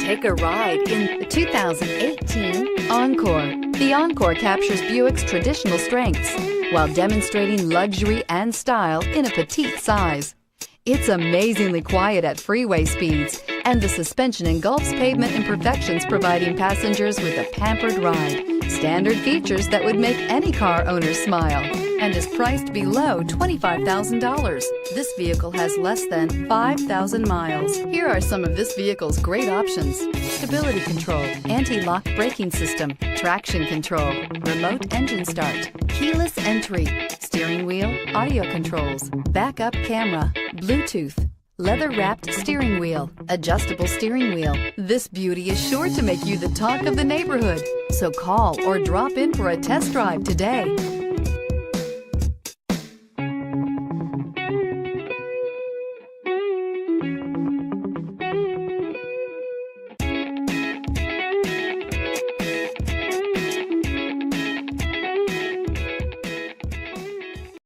Take a ride in the 2018 Encore. The Encore captures Buick's traditional strengths while demonstrating luxury and style in a petite size. It's amazingly quiet at freeway speeds, and the suspension engulfs pavement imperfections, providing passengers with a pampered ride. Standard features that would make any car owner smile, and is priced below $25,000. This vehicle has less than 5,000 miles. Here are some of this vehicle's great options: stability control, anti-lock braking system, traction control, remote engine start, keyless entry, steering wheel audio controls, backup camera, Bluetooth, leather-wrapped steering wheel, adjustable steering wheel. This beauty is sure to make you the talk of the neighborhood. So call or drop in for a test drive today.